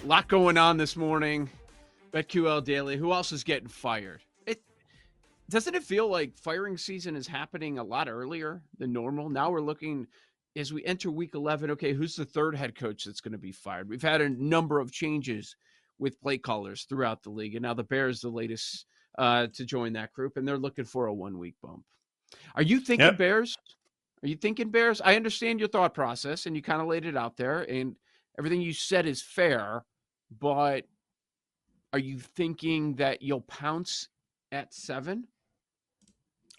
A lot going on this morning. BetQL Daily. Who else is getting fired? Doesn't it feel like firing season is happening a lot earlier than normal? Now we're looking as we enter week 11. Okay, who's the third head coach that's going to be fired? We've had a number of changes with play callers throughout the league, and now the Bears, the latest to join that group, and they're looking for a 1 week bump. Are you thinking Yep. Bears? Are you thinking Bears? I understand your thought process, and you kind of laid it out there, and everything you said is fair, but are you thinking that you'll pounce at 7?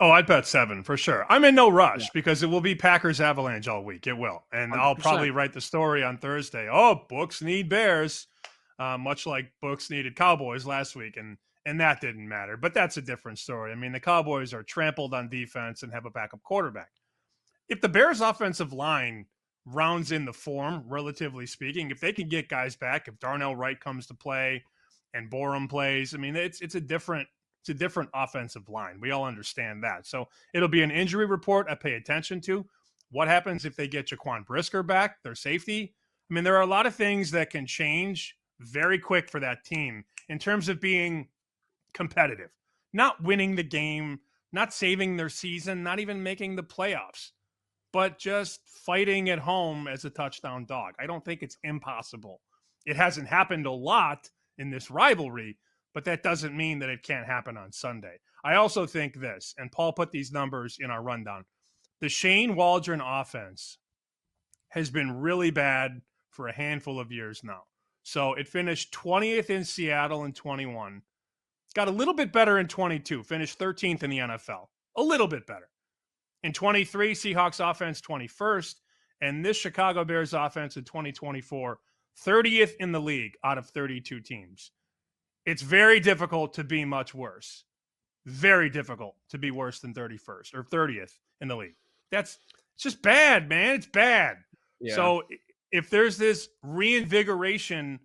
Oh, I'd bet 7 for sure. I'm in no Yeah, rush because it will be Packers Avalanche all week. It will. And I'll 100%. probably write the story on Thursday. Oh, books need Bears, much like books needed Cowboys last week. And that didn't matter. But that's a different story. I mean, the Cowboys are trampled on defense and have a backup quarterback. If the Bears offensive line rounds in the form, relatively speaking, if they can get guys back, if Darnell Wright comes to play and Borum plays, I mean, it's a different offensive line. We all understand that. So it'll be an injury report I pay attention to. What happens if they get Jaquan Brisker back, their safety? I mean, there are a lot of things that can change very quick for that team in terms of being competitive, not winning the game, not saving their season, not even making the playoffs, but just fighting at home as a touchdown dog. I don't think it's impossible. It hasn't happened a lot in this rivalry, but that doesn't mean that it can't happen on Sunday. I also think this, and Paul put these numbers in our rundown. The Shane Waldron offense has been really bad for a handful of years now. So it finished 20th in Seattle in 21. Got a little bit better in 22, finished 13th in the NFL. A little bit better. In 23, Seahawks offense 21st, and this Chicago Bears offense in 2024, 30th in the league out of 32 teams. It's very difficult to be much worse. Very difficult to be worse than 31st or 30th in the league. It's just bad, man. It's bad. Yeah. So if there's this reinvigoration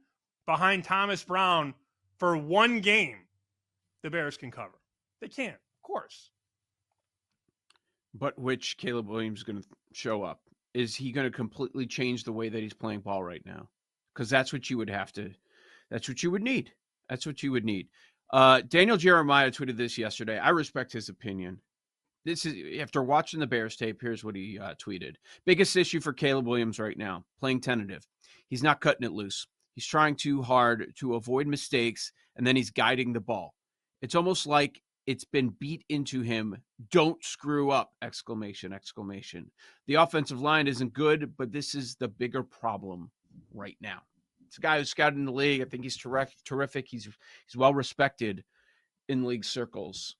behind Thomas Brown for one game, the Bears can cover. They can, of course. But which Caleb Williams is going to show up? Is he going to completely change the way that he's playing ball right now? Because that's what you would have to. That's what you would need. That's what you would need. Daniel Jeremiah tweeted this yesterday. I respect his opinion. This is after watching the Bears tape. Here's what he tweeted. Biggest issue for Caleb Williams right now, playing tentative. He's not cutting it loose. He's trying too hard to avoid mistakes, and then he's guiding the ball. It's almost like it's been beat into him. Don't screw up! Exclamation, exclamation. The offensive line isn't good, but this is the bigger problem right now. It's a guy who's scouted in the league. I think he's terrific. He's well respected in league circles.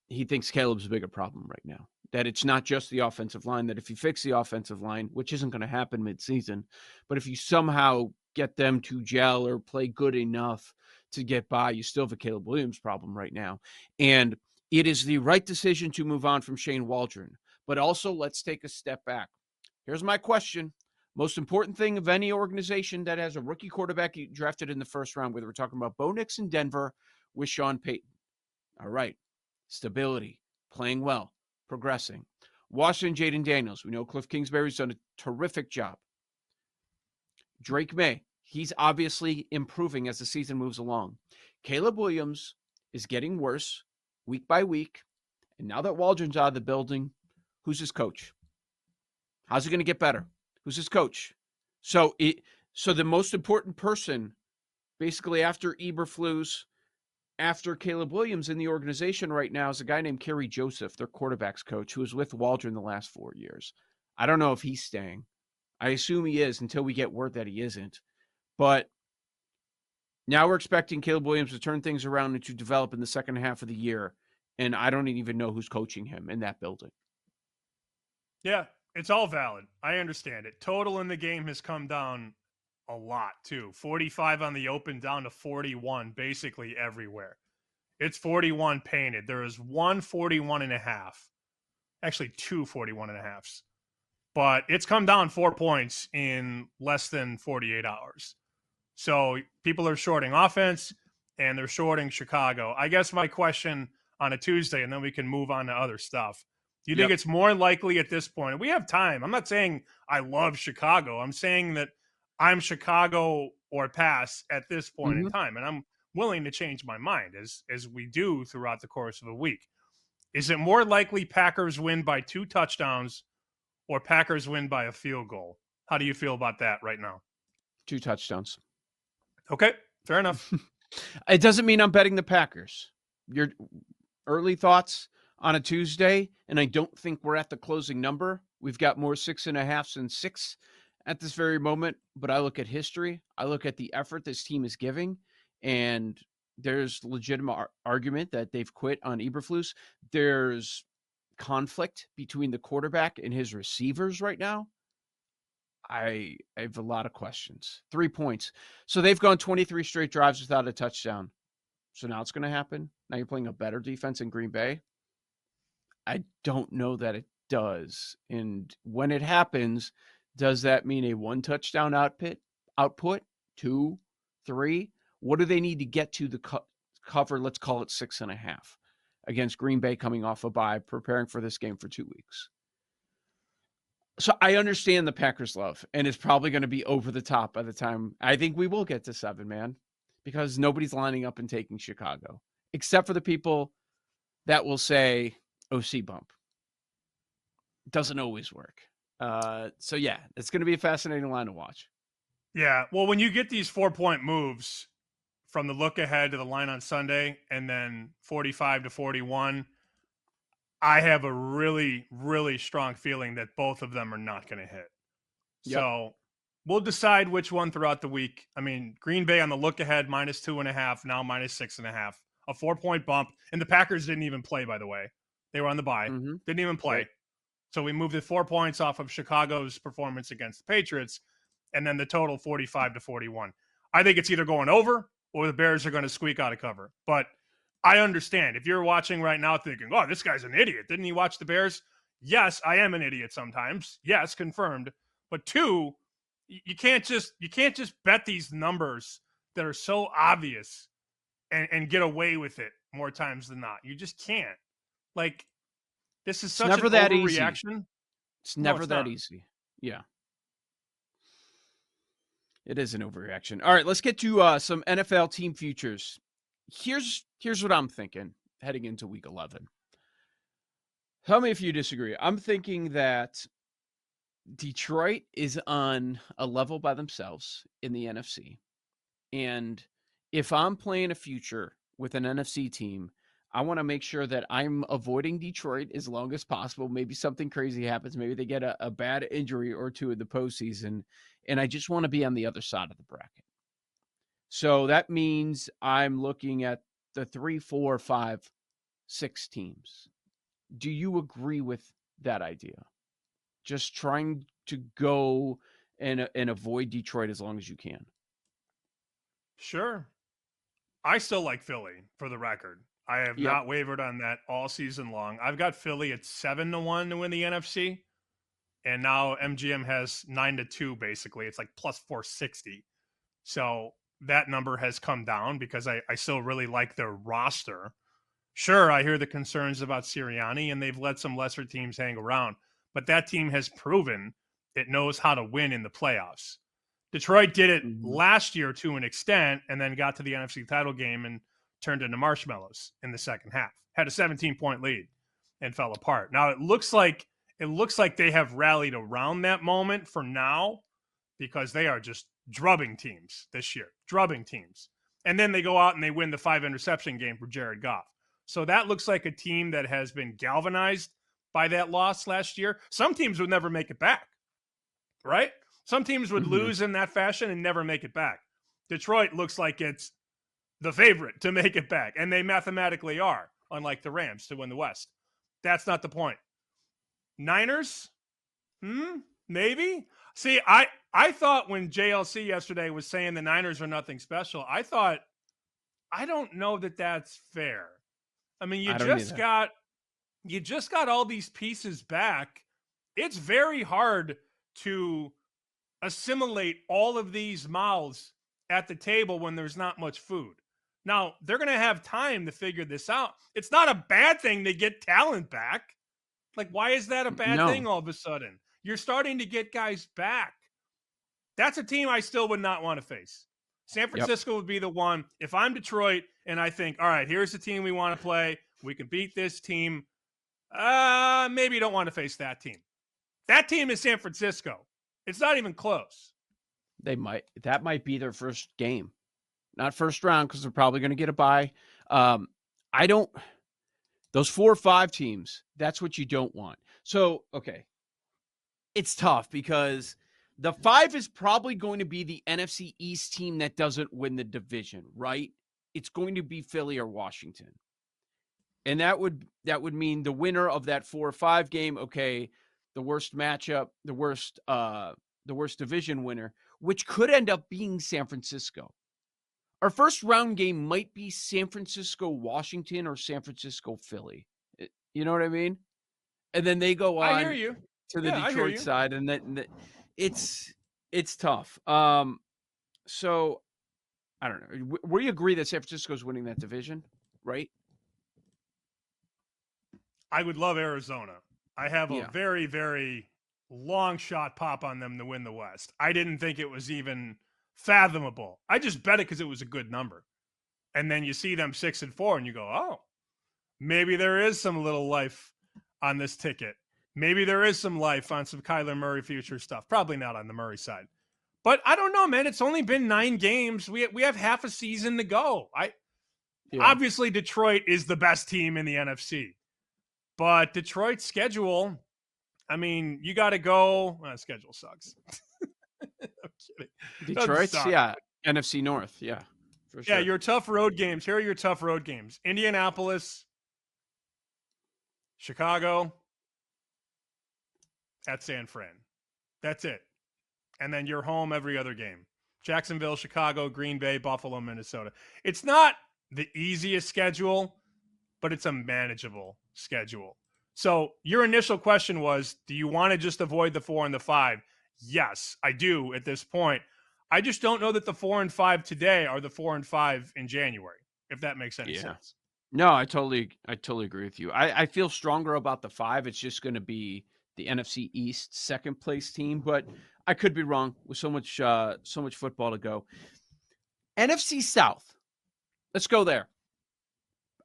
He thinks Caleb's a bigger problem right now. That it's not just the offensive line, that if you fix the offensive line, which isn't going to happen midseason, but if you somehow get them to gel or play good enough to get by, you still have a Caleb Williams problem right now. And it is the right decision to move on from Shane Waldron. But also, let's take a step back. Here's my question. Most important thing of any organization that has a rookie quarterback drafted in the first round, whether we're talking about Bo Nix in Denver with Sean Payton. All right. Stability, playing well, progressing. Washington, Jaden Daniels. We know Cliff Kingsbury's done a terrific job. Drake May, he's obviously improving as the season moves along. Caleb Williams is getting worse week by week. And now that Waldron's out of the building, who's his coach? How's he going to get better? Who's his coach? So the most important person, basically after Eberflus, after Caleb Williams in the organization right now, is a guy named Kerry Joseph, their quarterback's coach, who was with Waldron the last 4 years. I don't know if he's staying. I assume he is until we get word that he isn't. But now we're expecting Caleb Williams to turn things around and to develop in the second half of the year. And I don't even know who's coaching him in that building. Yeah, it's all valid. I understand it. Total in the game has come down a lot, too. 45 on the open, down to 41 basically everywhere. It's 41 painted. There is 141.5. Actually, 241.5s. But it's come down 4 points in less than 48 hours. So people are shorting offense, and they're shorting Chicago. I guess my question on a Tuesday, and then we can move on to other stuff. Do you think it's more likely at this point? And we have time. I'm not saying I love Chicago. I'm saying that I'm Chicago or pass at this point in Mhm. time. And I'm willing to change my mind as we do throughout the course of a week. Is it more likely Packers win by 2 touchdowns or Packers win by a field goal? How do you feel about that right now? 2 touchdowns. Okay, fair enough. It doesn't mean I'm betting the Packers. Your early thoughts on a Tuesday, and I don't think we're at the closing number. We've got more 6.5s than 6 at this very moment, but I look at history. I look at the effort this team is giving, and there's legitimate argument that they've quit on Eberflus. There's conflict between the quarterback and his receivers right now. I have a lot of questions. 3 points. So they've gone 23 straight drives without a touchdown. So now it's going to happen. Now you're playing a better defense in Green Bay. I don't know that it does. And when it happens, does that mean a 1 touchdown output, 2, 3? What do they need to get to the cover? Let's call it 6.5 against Green Bay coming off a bye, preparing for this game for 2 weeks. So I understand the Packers love, and it's probably going to be over the top by the time I think we will get to 7, man, because nobody's lining up and taking Chicago, except for the people that will say OC bump. Doesn't always work. So yeah, it's going to be a fascinating line to watch. Yeah, well, when you get these 4-point moves from the look ahead to the line on Sunday and then 45 to 41, I have a really, really strong feeling that both of them are not going to hit. Yep. So we'll decide which one throughout the week. I mean, Green Bay on the look ahead, -2.5, now -6.5, a 4-point bump. And the Packers didn't even play, by the way. They were on the bye, didn't even play. Right. So we moved it 4 points off of Chicago's performance against the Patriots, and then the total 45 to 41. I think it's either going over or the Bears are going to squeak out of cover. But I understand if you're watching right now thinking, oh, this guy's an idiot. Didn't he watch the Bears? Yes, I am an idiot sometimes. Yes, confirmed. But 2, you can't just bet these numbers that are so obvious and get away with it more times than not. You just can't. Like, this is such an Never that easy. overreaction. It's No, never it's that not. easy. Yeah. It is an overreaction. All right, let's get to some NFL team futures. Here's what I'm thinking heading into week 11. Tell me if you disagree. I'm thinking that Detroit is on a level by themselves in the NFC. And if I'm playing a future with an NFC team, I want to make sure that I'm avoiding Detroit as long as possible. Maybe something crazy happens. Maybe they get a bad injury or two in the postseason. And I just want to be on the other side of the bracket. So that means I'm looking at the 3, 4, 5, 6 teams. Do you agree with that idea? Just trying to go and avoid Detroit as long as you can. Sure. I still like Philly, for the record. I have Yep. not wavered on that all season long. I've got Philly at 7-1 to win the NFC, and now MGM has 9-2. Basically, it's like plus 460. So that number has come down because I still really like their roster. Sure, I hear the concerns about Sirianni, and they've let some lesser teams hang around, but that team has proven it knows how to win in the playoffs. Detroit did it last year to an extent and then got to the NFC title game and turned into marshmallows in the second half. Had a 17-point lead and fell apart. Now it looks like they have rallied around that moment for now because they are just drubbing teams this year. Drubbing teams. And then they go out and they win the 5-interception game for Jared Goff. So that looks like a team that has been galvanized by that loss last year. Some teams would never make it back, right? Some teams would lose in that fashion and never make it back. Detroit looks like it's the favorite to make it back, and they mathematically are, unlike the Rams, to win the West. That's not the point. Niners? Maybe? See, I thought when JLC yesterday was saying the Niners are nothing special, I thought, I don't know that that's fair. I mean, you just got all these pieces back. It's very hard to assimilate all of these mouths at the table when there's not much food. Now, they're going to have time to figure this out. It's not a bad thing to get talent back. Like, why is that a bad thing all of a sudden? You're starting to get guys back. That's a team I still would not want to face. San Yep. Francisco would be the one. If I'm Detroit and I think, all right, here's the team we want to play. We can beat this team. Maybe you don't want to face that team. That team is San Francisco. It's not even close. That might be their first game. Not first round because they're probably going to get a bye. Those 4 or 5 teams, that's what you don't want. So, okay. It's tough because the 5 is probably going to be the NFC East team that doesn't win the division, right? It's going to be Philly or Washington. And that would mean the winner of that 4 or 5 game, okay, the worst matchup, the worst division winner, which could end up being San Francisco. Our first round game might be San Francisco, Washington, or San Francisco, Philly. You know what I mean? And then they go I hear on you. to the Yeah, I hear Detroit you. side, and then it's tough. So I don't know. We agree that San Francisco's winning that division, right? I would love Arizona. I have a Yeah. very, very long shot pop on them to win the West. I didn't think it was even fathomable. I just bet it because it was a good number. And then you see them 6-4 and you go, oh, maybe there is some little life on this ticket. Maybe there is some life on some Kyler Murray future stuff. Probably not on the Murray side. But I don't know, man. It's only been 9 games. We have half a season to go. Obviously Detroit is the best team in the NFC. But Detroit's schedule, I mean, you got to go. Schedule sucks. I'm kidding. Detroit's, NFC North, yeah, for sure. Yeah, your tough road games. Here are your tough road games: Indianapolis, Chicago, at San Fran. That's it. And then you're home every other game: Jacksonville, Chicago, Green Bay, Buffalo, Minnesota. It's not the easiest schedule, but it's a manageable schedule. So your initial question was, do you want to just avoid the 4 and the 5? Yes, I do at this point. I just don't know that the 4 and 5 today are the 4 and 5 in January, if that makes any sense. No, I totally agree with you. I feel stronger about the 5. It's just going to be the NFC East second place team, but I could be wrong with so much football to go. NFC South. Let's go there.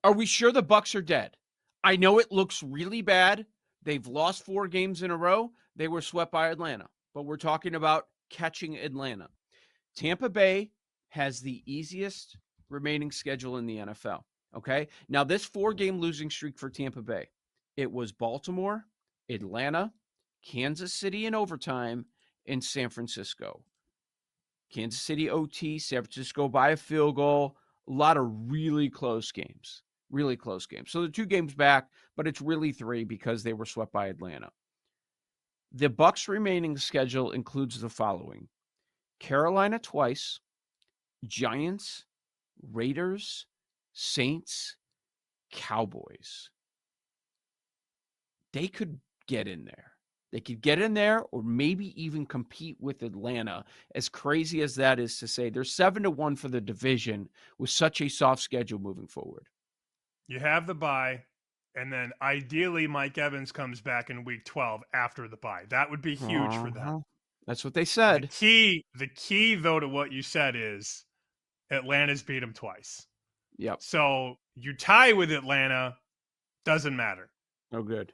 Are we sure the Bucs are dead? I know it looks really bad. They've lost 4 games in a row. They were swept by Atlanta, but we're talking about catching Atlanta. Tampa Bay has the easiest remaining schedule in the NFL. Okay. Now, this 4-game losing streak for Tampa Bay, it was Baltimore, Atlanta, Kansas City in overtime, and San Francisco. Kansas City OT, San Francisco by a field goal. A lot of really close games. Really close games. So they're 2 games back, but it's really 3 because they were swept by Atlanta. The Bucs' remaining schedule includes the following: Carolina twice, Giants, Raiders, Saints, Cowboys. They could get in there. They could get in there or maybe even compete with Atlanta. As crazy as that is to say, they're 7-1 for the division with such a soft schedule moving forward. You have the bye, and then ideally Mike Evans comes back in week 12 after the bye. That would be huge for them. That's what they said. The key, though, to what you said is Atlanta's beat them twice. Yep. So you tie with Atlanta, doesn't matter. Oh, good.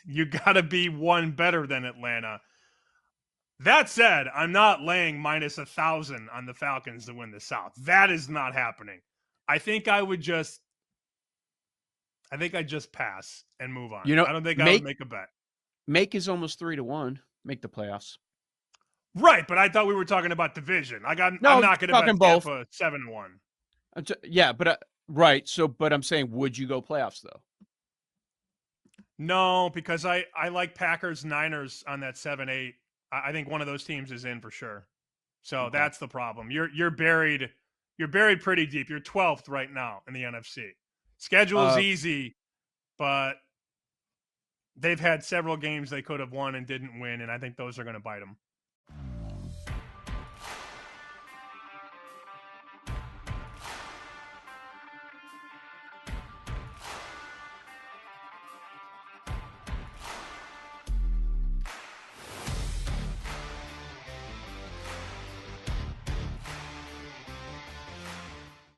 You got to be one better than Atlanta. That said, I'm not laying minus 1,000 on the Falcons to win the South. That is not happening. I think I'd just pass and move on. I don't think I would make a bet. Make is almost 3-1. Make the playoffs. Right, but I thought we were talking about division. I'm not going to bet both. Tampa 7-1. Yeah, but right. So, but I'm saying, would you go playoffs though? No, because I like Packers Niners on that 7-8. I think one of those teams is in for sure. So That's the problem. You're buried pretty deep. You're 12th right now in the NFC. Schedule's easy, but they've had several games they could have won and didn't win, and I think those are going to bite them.